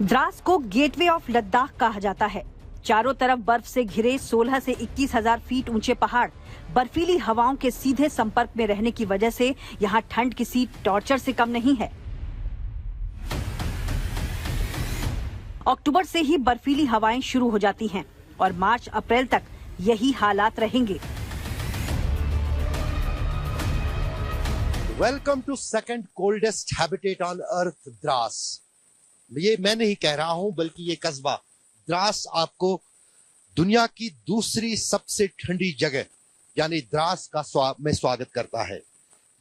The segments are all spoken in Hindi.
द्रास को गेटवे ऑफ लद्दाख कहा जाता है। चारों तरफ बर्फ से घिरे 16 से 21,000 फीट ऊंचे पहाड़ बर्फीली हवाओं के सीधे संपर्क में रहने की वजह से यहाँ ठंड किसी टॉर्चर से कम नहीं है। अक्टूबर से ही बर्फीली हवाएं शुरू हो जाती हैं और मार्च अप्रैल तक यही हालात रहेंगे। Welcome to second coldest habitat on earth, Drass. ये मैं नहीं कह रहा हूं, बल्कि ये कस्बा द्रास आपको दुनिया की दूसरी सबसे ठंडी जगह यानी द्रास का में स्वागत करता है।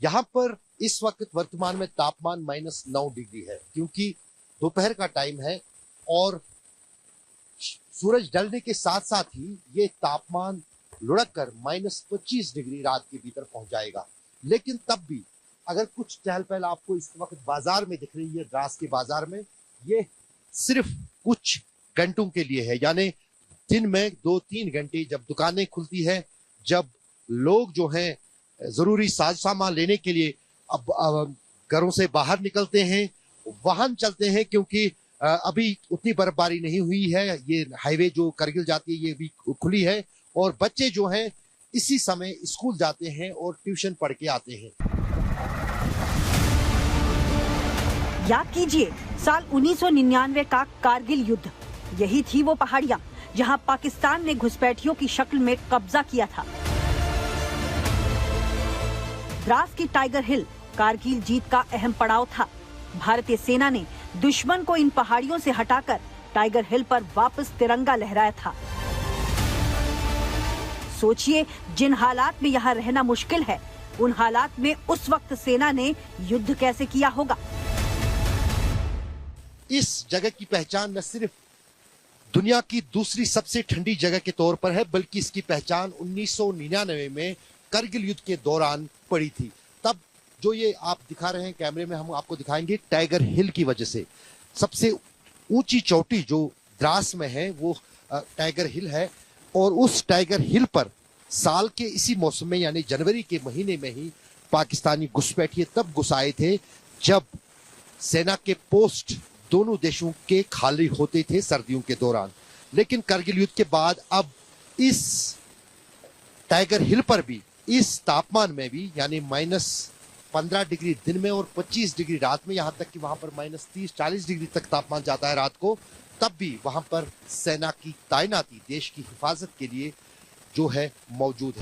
यहाँ पर इस वक्त वर्तमान में तापमान -9 डिग्री है, क्योंकि दोपहर का टाइम है और सूरज ढलने के साथ साथ ही ये तापमान लुढ़क कर -25 डिग्री रात के भीतर पहुंच जाएगा। लेकिन तब भी अगर कुछ चहल पहल आपको इस वक्त बाजार में दिख रही है, द्रास के बाजार में, ये सिर्फ कुछ घंटों के लिए है। यानी दिन में 2-3 घंटे जब दुकानें खुलती है, जब लोग जो हैं जरूरी साज सामान लेने के लिए अब घरों से बाहर निकलते हैं, वाहन चलते हैं, क्योंकि अभी उतनी बर्फबारी नहीं हुई है। ये हाईवे जो करगिल जाती है ये भी खुली है और बच्चे जो हैं इसी समय स्कूल जाते हैं और ट्यूशन पढ़ के आते हैं। याद कीजिए साल 1999 का कारगिल युद्ध। यही थी वो पहाड़ियां जहां पाकिस्तान ने घुसपैठियों की शक्ल में कब्जा किया था। द्रास की टाइगर हिल कारगिल जीत का अहम पड़ाव था। भारतीय सेना ने दुश्मन को इन पहाड़ियों से हटाकर टाइगर हिल पर वापस तिरंगा लहराया था। सोचिए, जिन हालात में यहाँ रहना मुश्किल है, उन हालात में उस वक्त सेना ने युद्ध कैसे किया होगा। इस जगह की पहचान न सिर्फ दुनिया की दूसरी सबसे ठंडी जगह के तौर पर है, बल्कि इसकी पहचान 1999 में करगिल युद्ध के दौरान पड़ी थी। तब जो ये आप दिखा रहे हैं कैमरे में, हम आपको दिखाएंगे, टाइगर हिल की वजह से सबसे ऊंची चोटी जो द्रास में है वो टाइगर हिल है। और उस टाइगर हिल पर साल के इसी मौसम में यानी जनवरी के महीने में ही पाकिस्तानी घुसपैठिए तब घुस आए थे जब सेना के पोस्ट दोनों देशों के खाली होते थे सर्दियों के दौरान। लेकिन करगिल युद्ध के बाद अब इस टाइगर हिल पर भी इस तापमान में भी यानी -15 डिग्री दिन में और 25 डिग्री रात में, यहां तक कि वहां पर -30-40 डिग्री तक तापमान जाता है रात को, तब भी वहां पर सेना की तैनाती देश की हिफाजत के लिए जो है मौजूद है।